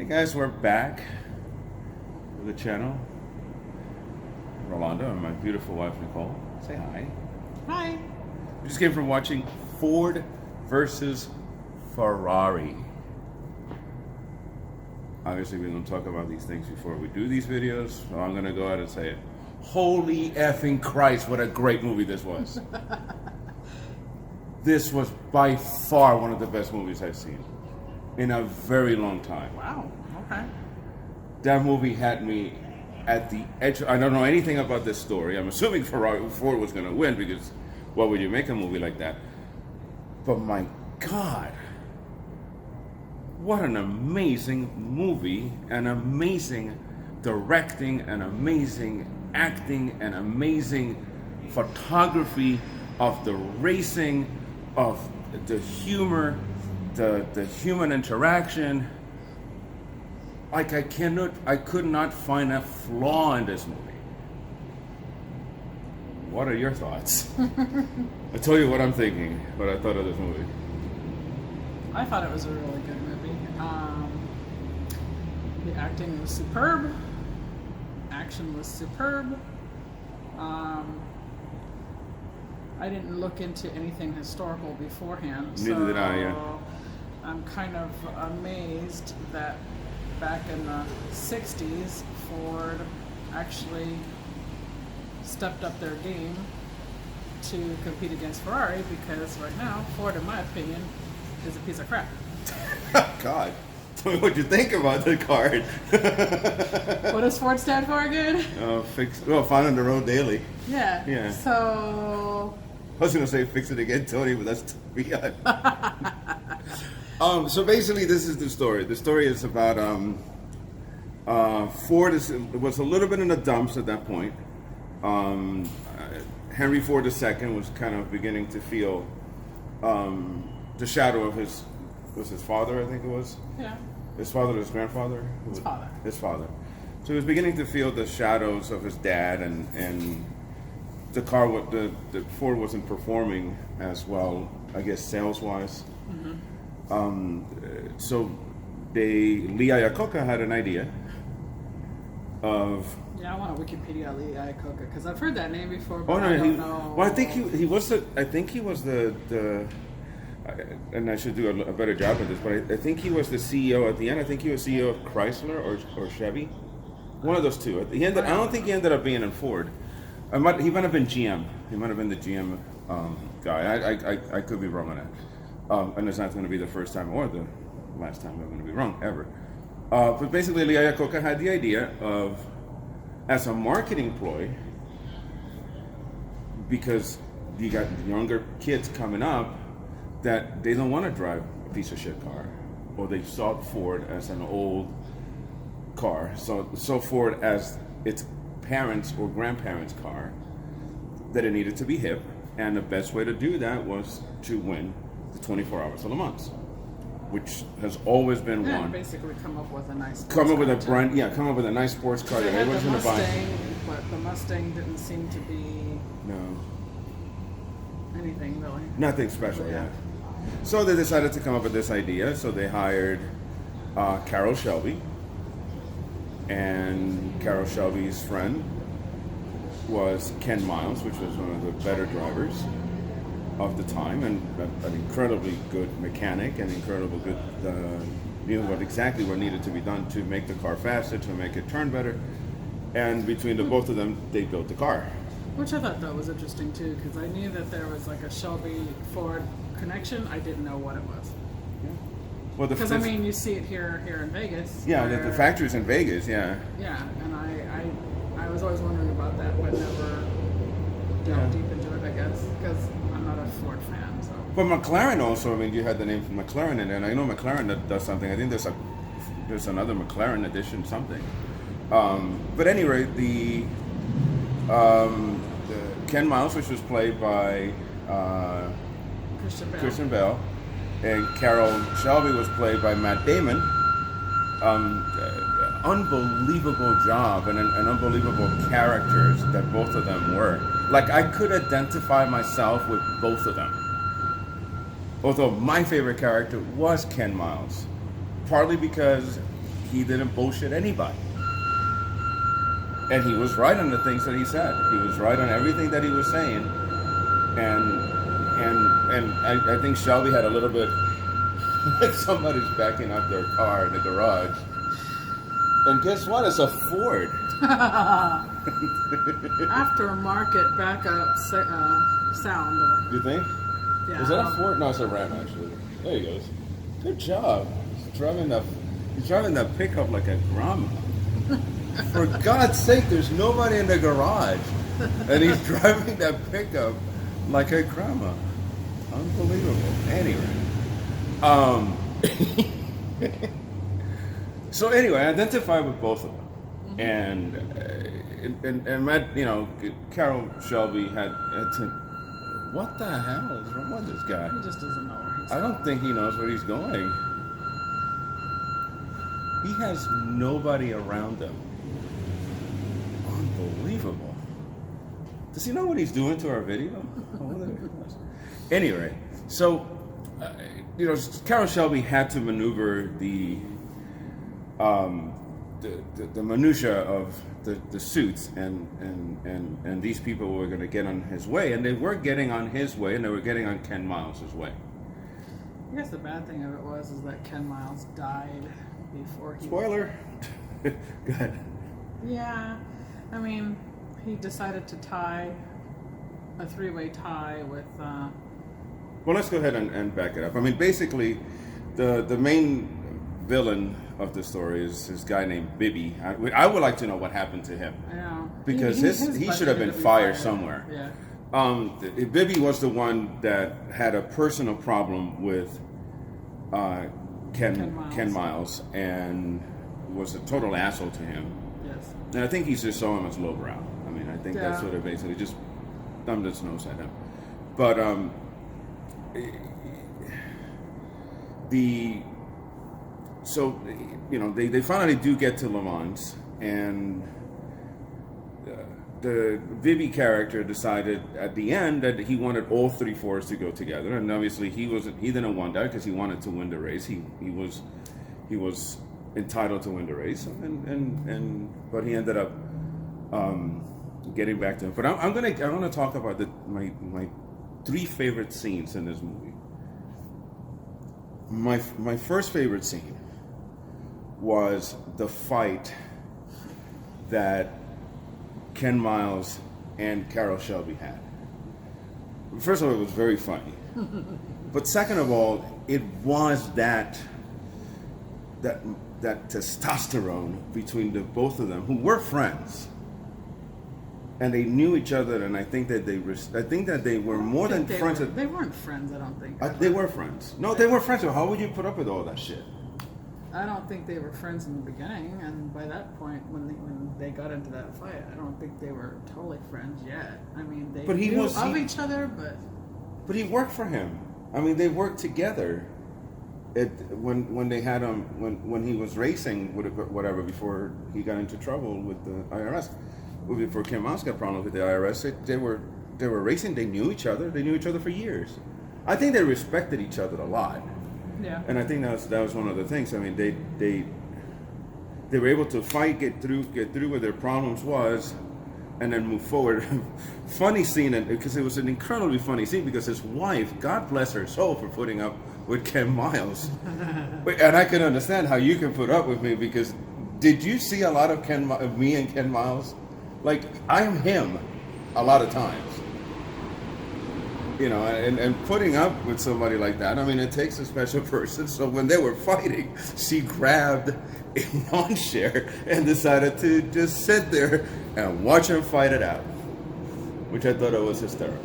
Hey guys, we're back with the channel. Rolanda and my beautiful wife Nicole. Say hi. Hi. We just came from watching Ford versus Ferrari. Obviously, we're going to talk about these things before we do these videos, so I'm going to go out and say it. Holy effing Christ, what a great movie this was. This was by far one of the best movies I've seen in a very long time. Wow. Okay. That movie had me at the edge. I don't know anything about this story. I'm assuming Ford was going to win because why would you make a movie like that? But my God, what an amazing movie, an amazing directing, an amazing acting, an amazing photography of the racing, of the humor, the human interaction. Like I could not find a flaw in this movie. What are your thoughts? I tell you what I'm thinking, what I thought of this movie. I thought it was a really good movie. The acting was superb. Action was superb. I didn't look into anything historical beforehand. Neither did I, yeah. I'm kind of amazed that back in the 60s, Ford actually stepped up their game to compete against Ferrari, because right now, Ford, in my opinion, is a piece of crap. God, tell me what you think about the card. What does Ford stand for again? Find on the road daily. Yeah. Yeah. So. I was gonna say fix it again, Tony, but that's beyond. So basically, this is the story. The story is about Ford was a little bit in the dumps at that point. Henry Ford II was kind of beginning to feel the shadow of his father, I think it was. Yeah. His father or his grandfather? His father. His father. So he was beginning to feel the shadows of his dad, and the Ford wasn't performing as well, I guess, sales-wise. Mm-hmm. So Lee Iacocca had an idea of. Yeah, I want to Wikipedia Lee Iacocca because I've heard that name before, but Oh no, I don't know. Well, I think he was the. I think he was the. And I should do a better job of this, but I think he was the CEO at the end. I think he was CEO of Chrysler or Chevy, one of those two. I don't think he ended up being in Ford. He might have been GM. He might have been the GM guy. I could be wrong on that. And it's not going to be the first time or the last time I'm going to be wrong ever. But basically, Lee Iacocca had the idea of, as a marketing ploy, because you got younger kids coming up that they don't want to drive a piece of shit car, or they saw Ford as an old car, so Ford as its parents' or grandparents' car, that it needed to be hip, and the best way to do that was to win the 24 Hours of Le Mans, which has always been one. Basically, come up with a nice. Come up with a nice sports car that everyone's going to buy. But the Mustang didn't seem to be anything really. Nothing special, yeah. So they decided to come up with this idea. So they hired Carroll Shelby, and Carroll Shelby's friend was Ken Miles, which was one of the better drivers of the time, and an incredibly good mechanic, and incredibly good knew exactly what needed to be done to make the car faster, to make it turn better. And between the both of them, they built the car. Which I thought that was interesting too, because I knew that there was like a Shelby Ford connection. I didn't know what it was. Yeah. Well, because I mean, you see it here in Vegas. Yeah, the factory's in Vegas. Yeah. Yeah, and I was always wondering about that, but never delved deep into it. I guess because I'm not a Ford fan. So. But McLaren also. I mean, you had the name from McLaren in there, and I know McLaren that does something. I think there's another McLaren edition something. But anyway, the Ken Miles, which was played by Christian Bale, and Carroll Shelby was played by Matt Damon. Unbelievable job and unbelievable characters that both of them were. Like, I could identify myself with both of them. Although my favorite character was Ken Miles, partly because he didn't bullshit anybody. And he was right on the things that he said. He was right on everything that he was saying. And I think Shelby had a little bit like somebody's backing up their car in the garage. And guess what? It's a Ford. Aftermarket backup sound. You think? Yeah. Is that a Ford? No, it's a Ram actually. There he goes. Good job. He's driving the pickup like a grandma. For God's sake, there's nobody in the garage, and he's driving that pickup like a grandma. Unbelievable. Anyway, so anyway, I identified with both of them, and Matt, Carol Shelby had to. What the hell is wrong with this guy? He just doesn't know where he's I don't think he knows where he's going. He has nobody around him. Unbelievable. Does he know what he's doing to our video? Anyway, so, Carol Shelby had to maneuver the minutia of the suits, and these people were going to get on his way, and they were getting on his way, and they were getting on Ken Miles' way. I guess the bad thing of it was that Ken Miles died before he... Spoiler! Go ahead. Yeah, I mean, he decided to tie a three-way tie with... Well, let's go ahead and back it up. I mean, basically, the main villain of the story is this guy named Bibby. I would like to know what happened to him. I know. Because he should have been fired somewhere. Yeah. Bibby was the one that had a personal problem with Ken Miles and was a total asshole to him. Yes. And I think he just saw him as lowbrow. I mean, I think that's what it basically just thumbed its nose at him. But they finally do get to Le Mans, and the Vivi character decided at the end that he wanted all three Fords to go together, and obviously he didn't want that because he wanted to win the race. He was entitled to win the race, but he ended up getting back to him. But I'm gonna talk about my three favorite scenes in this movie. My first favorite scene was the fight that Ken Miles and Carol Shelby had. First of all, it was very funny. But second of all, it was that testosterone between the both of them, who were friends, and they knew each other. And I think that they were more than friends. They weren't friends, I don't think. They were friends. No, they were friends. How would you put up with all that shit? I don't think they were friends in the beginning, and by that point, when they got into that fight, I don't think they were totally friends yet. I mean, they knew of each other, but he worked for him. I mean, they worked together. When they had him when he was racing with whatever before he got into trouble with the IRS, before Ken Miles got problems with the IRS, they were racing. They knew each other. They knew each other for years. I think they respected each other a lot. yeah. And I think that was one of the things. I mean, they were able to fight, get through where their problems was, and then move forward. Funny scene, because it was an incredibly funny scene, because his wife, God bless her soul, for putting up with Ken Miles. And I can understand how you can put up with me, because did you see a lot of me and Ken Miles? Like, I am him a lot of times. And putting up with somebody like that, I mean, it takes a special person. So when they were fighting, she grabbed a lawn chair and decided to just sit there and watch them fight it out, which I thought it was hysterical.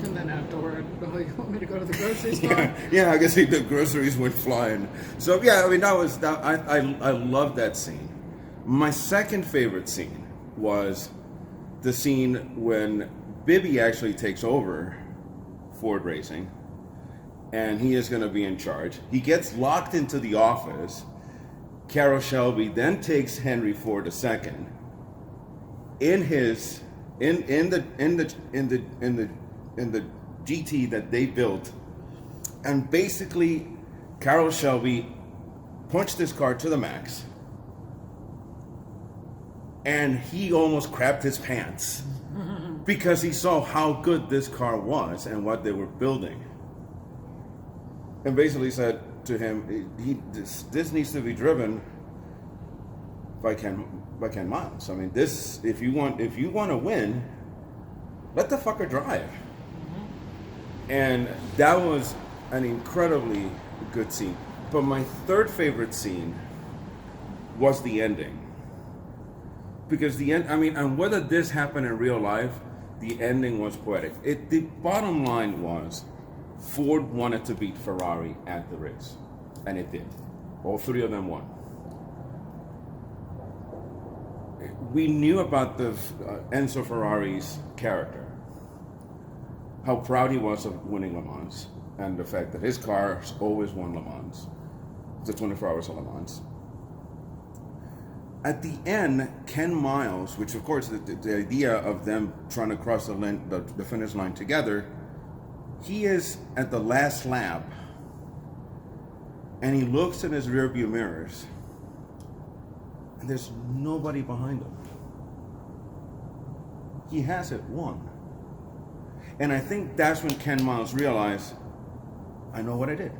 And then afterward, you want me to go to the grocery store? Yeah, I guess the groceries went flying. So yeah, I mean, I love that scene. My second favorite scene was the scene when Bibby actually takes over Ford Racing, and he is going to be in charge. He gets locked into the office. Carol Shelby then takes Henry Ford II in the GT that they built, and basically Carol Shelby punched this car to the max, and he almost crapped his pants because he saw how good this car was and what they were building. And basically said to him, this needs to be driven by Ken Miles. I mean, this, if you want to win, let the fucker drive. And that was an incredibly good scene. But my third favorite scene was the ending. Because the end, I mean, and whether this happened in real life, the ending was poetic. The bottom line was, Ford wanted to beat Ferrari at the race. And it did. All three of them won. We knew about the Enzo Ferrari's character. How proud he was of winning Le Mans. And the fact that his cars always won Le Mans. The 24 hours of Le Mans. At the end, Ken Miles, which of course the idea of them trying to cross the finish line together, he is at the last lap, and he looks in his rearview mirrors, and there's nobody behind him. He has it won. And I think that's when Ken Miles realized, I know what I did.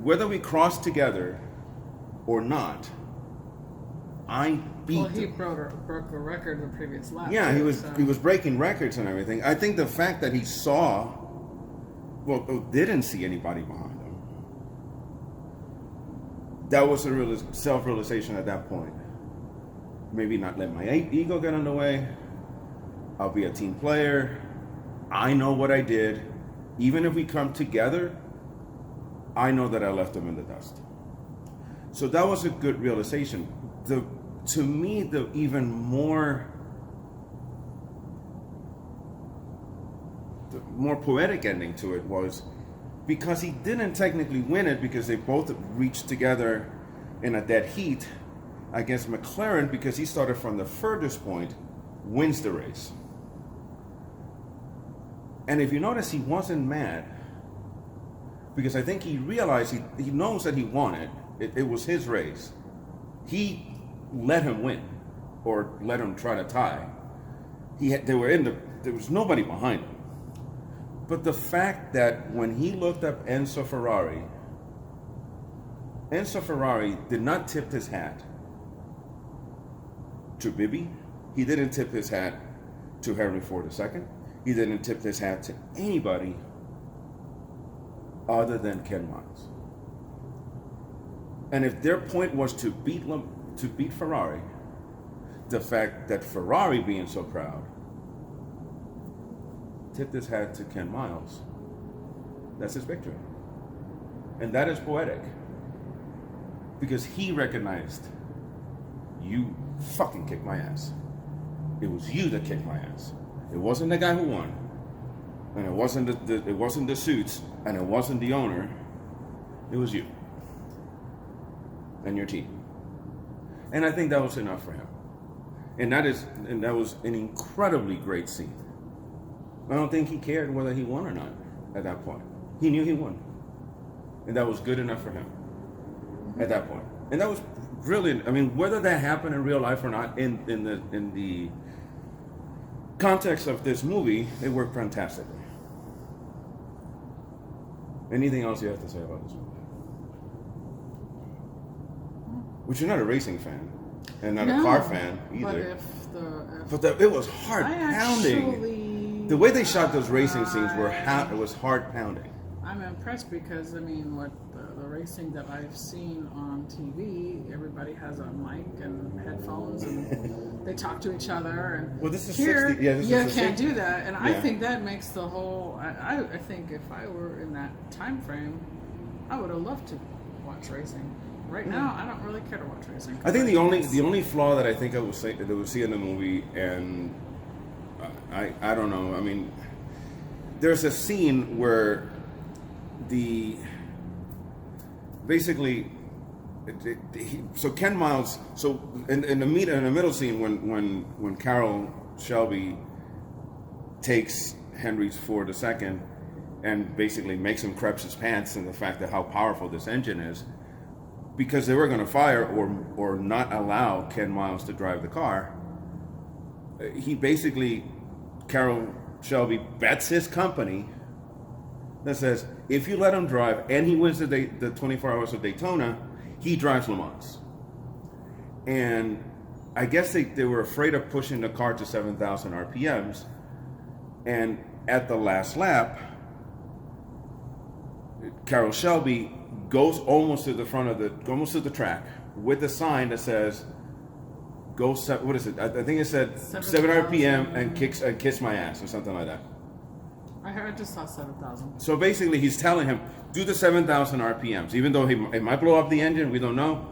Whether we cross together or not, I beat Well, he them. broke a record the previous lap. Yeah, too, he was breaking records and everything. I think the fact that he didn't see anybody behind him, that was a self-realization at that point. Maybe not let my ego get in the way. I'll be a team player. I know what I did. Even if we come together, I know that I left them in the dust. So that was a good realization. To me, the even more poetic ending to it was because he didn't technically win it because they both reached together in a dead heat against McLaren because he started from the furthest point, wins the race. And if you notice, he wasn't mad because I think he realized he knows that he won it. It was his race. He let him win, or let him try to tie. There was nobody behind him. But the fact that when he looked up Enzo Ferrari did not tip his hat to Bibby. He didn't tip his hat to Henry Ford II. He didn't tip his hat to anybody other than Ken Miles. And if their point was to beat Ferrari, the fact that Ferrari being so proud tipped his hat to Ken Miles, that's his victory. And that is poetic. Because he recognized, you fucking kicked my ass. It was you that kicked my ass. It wasn't the guy who won. And it wasn't the suits, and it wasn't the owner. It was you. And your team. And I think that was enough for him. And that was an incredibly great scene. I don't think he cared whether he won or not at that point. He knew he won. And that was good enough for him at that point. And that was brilliant. I mean, whether that happened in real life or not, in the context of this movie, it worked fantastically. Anything else you have to say about this movie? Which you're not a racing fan, and not a car fan either. But it was heart pounding. The way they shot those racing scenes it was heart pounding. I'm impressed because the racing that I've seen on TV, everybody has a mic and headphones and they talk to each other. And this is here, 60. Yeah, this you is can't 60. do that. And I think that makes the whole. I think if I were in that time frame, I would have loved to watch racing. Right now, I don't really care to watch racing. I think the only flaw that I think I would see in the movie, and I don't know. I mean, there's a scene where so Ken Miles. So in the middle scene when Carroll Shelby takes Henry Ford II and basically makes him crap his pants, and the fact that how powerful this engine is. because they were going to fire or not allow Ken Miles to drive the car, he basically, Carroll Shelby bets his company that says if you let him drive and he wins the 24 Hours of Daytona, he drives Le Mans. And I guess they were afraid of pushing the car to 7,000 RPMs. And at the last lap, Carroll Shelby goes almost to the track with a sign that says, "Go what is it? I think it said 7 RPM and kiss my ass," or something like that. I just saw 7,000. So basically, he's telling him do the 7,000 RPMs, even though it might blow up the engine. We don't know,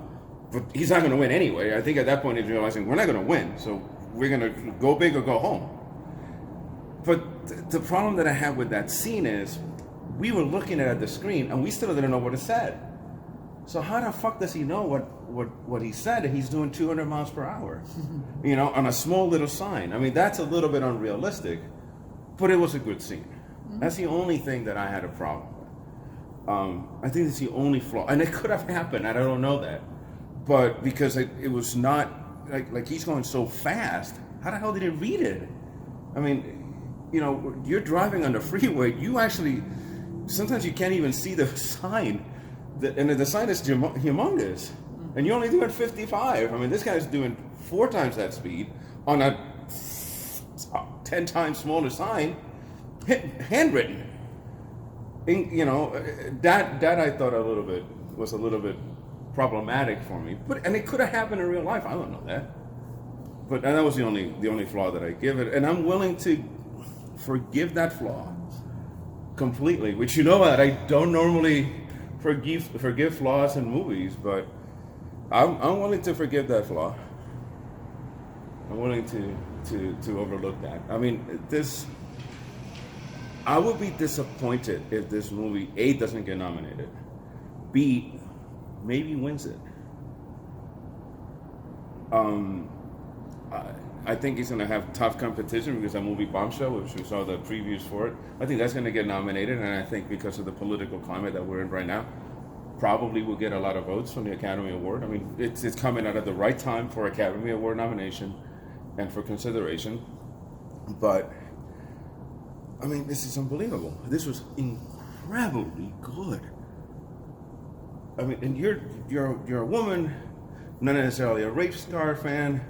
but he's not going to win anyway. I think at that point he's realizing we're not going to win, so we're going to go big or go home. But the problem that I have with that scene is we were looking at the screen and we still didn't know what it said. So how the fuck does he know what he said? He's doing 200 miles per hour, on a small little sign. I mean, that's a little bit unrealistic, but it was a good scene. Mm-hmm. That's the only thing that I had a problem with. I think it's the only flaw, and it could have happened. I don't know that, but because it was not like he's going so fast. How the hell did he read it? I mean, you're driving on the freeway. You actually sometimes you can't even see the sign. And the sign is humongous, and you're only doing 55. I mean, this guy's doing 4 times that speed on a 10 times smaller sign, handwritten. That I thought was a little bit problematic for me. And it could have happened in real life. I don't know that. But that was the only flaw that I give it, and I'm willing to forgive that flaw completely. Which that I don't normally forgive flaws in movies, but I'm willing to forgive that flaw. I'm willing to overlook that. I mean, I would be disappointed if this movie A doesn't get nominated, B maybe wins it. I think he's going to have tough competition because that movie Bombshell, which we saw the previews for it, I think that's going to get nominated, and I think because of the political climate that we're in right now, probably will get a lot of votes from the Academy Award. I mean, it's coming out at the right time for Academy Award nomination and for consideration. But, I mean, this is unbelievable. This was incredibly good. I mean, and you're a woman, not necessarily a race car fan,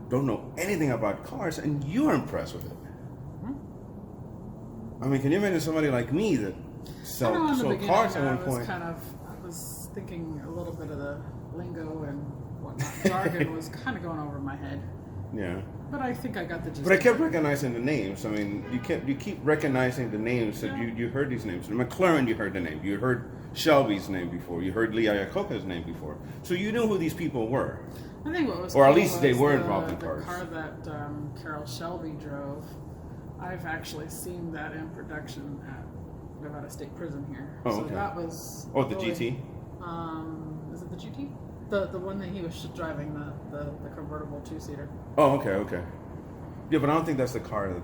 don't know anything about cars, and you're impressed with it. I mean, can you imagine somebody like me that sold cars at one point? I was thinking a little bit of the lingo and whatnot. Jargon was kind of going over my head. Yeah. But I think I got the gist. But I kept recognizing the names. I mean, you keep recognizing the names that you heard these names. McLaren, you heard the name. You heard Shelby's name before. You heard Lee Iacocca's name before. So you knew who these people were. I think what was or cool at least they were involved in the cars. The car that Carroll Shelby drove, I've actually seen that in production at Nevada State Prison here. Oh, so okay. that was the GT? Is it the GT? The one that he was driving, the convertible 2-seater. Oh, okay. Yeah, but I don't think that's the car that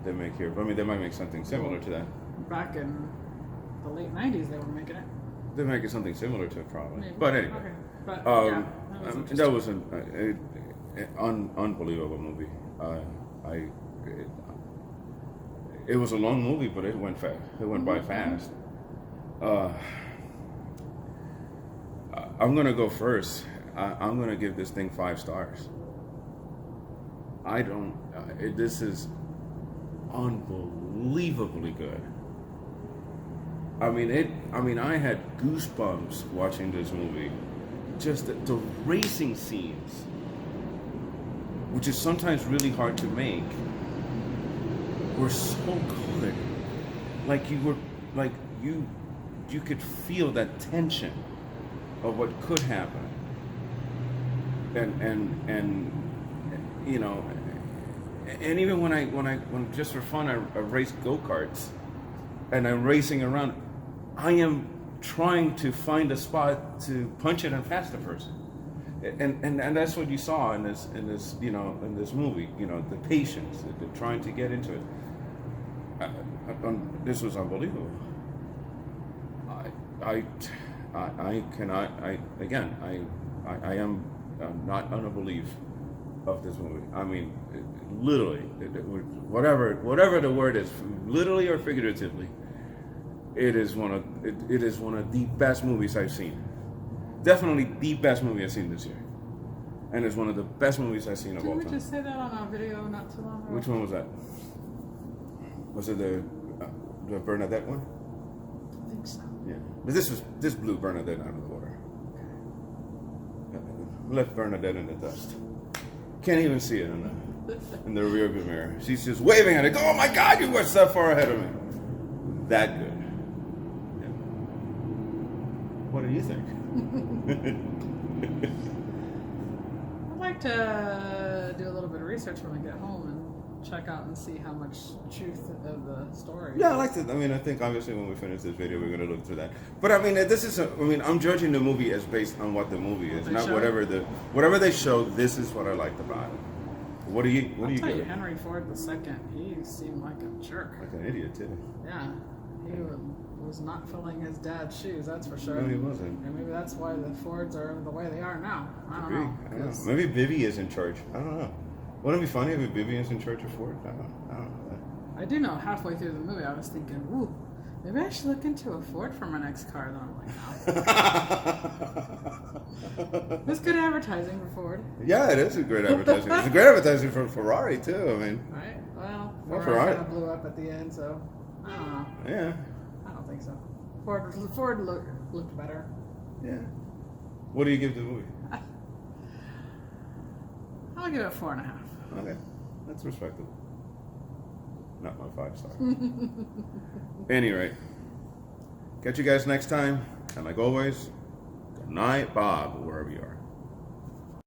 they make here. But I mean, they might make something similar to that. Back in the late 90s, they were making it. They're making something similar to it, probably. Maybe. But anyway. Okay. But, that was an unbelievable movie. It was a long movie, but it went fast. It went by fast. I'm gonna go first. I'm gonna give this thing 5 stars. This is unbelievably good. I mean, I had goosebumps watching this movie. Just the racing scenes, which is sometimes really hard to make, were so good. Like you could feel that tension of what could happen, and even when just for fun I race go-karts and I'm racing around, I am trying to find a spot to punch it and pass the person, and that's what you saw in this movie. The patience, the trying to get into it. This was unbelievable. I cannot. I am not unbelief of this movie. I mean, literally, whatever the word is, literally or figuratively, it is one of the best movies I've seen. Definitely the best movie I've seen this year, and it's one of the best movies I've seen of all Didn't time. we just say that on a video not too long ago? Which one was that? Was it the Bernadette one? I think so. Yeah, but this blew Bernadette out of the water. Left Bernadette in the dust. Can't even see it in the rearview mirror. She's just waving at it. Oh my God, you were so far ahead of me. That good. Yeah. What do you think? I'd like to do a little bit of research when I get home and check out and see how much truth of the story. Yeah, I like to. I mean, I think obviously when we finish this video, we're going to look through that. But I mean, I'm judging the movie as based on what the movie is, not whatever they show. This is what I liked about it. What do you I'll tell give you, it? Henry Ford II, he seemed like a jerk. Like an idiot too. Yeah, he was not filling his dad's shoes, that's for sure. No, he wasn't. And maybe that's why the Fords are the way they are now. I don't know. 'Cause Maybe Vivi is in charge. I don't know. Wouldn't it be funny if Vivi is in charge of Ford? I don't know. I do know halfway through the movie I was thinking, ooh, maybe I should look into a Ford for my next car. Then I'm like, no. It's good advertising for Ford. Yeah, it is a great advertising. It's a great advertising for Ferrari too. I mean, Right? Well, Well, Ferrari Ferrari. kind of blew up at the end, so I don't know. yeah, I don't think so. Ford looked better. yeah. What do you give the movie? I'll give it 4.5. Okay, that's respectable. Not my 5-star. Any rate, catch you guys next time. And like always, good night, Bob, wherever you are.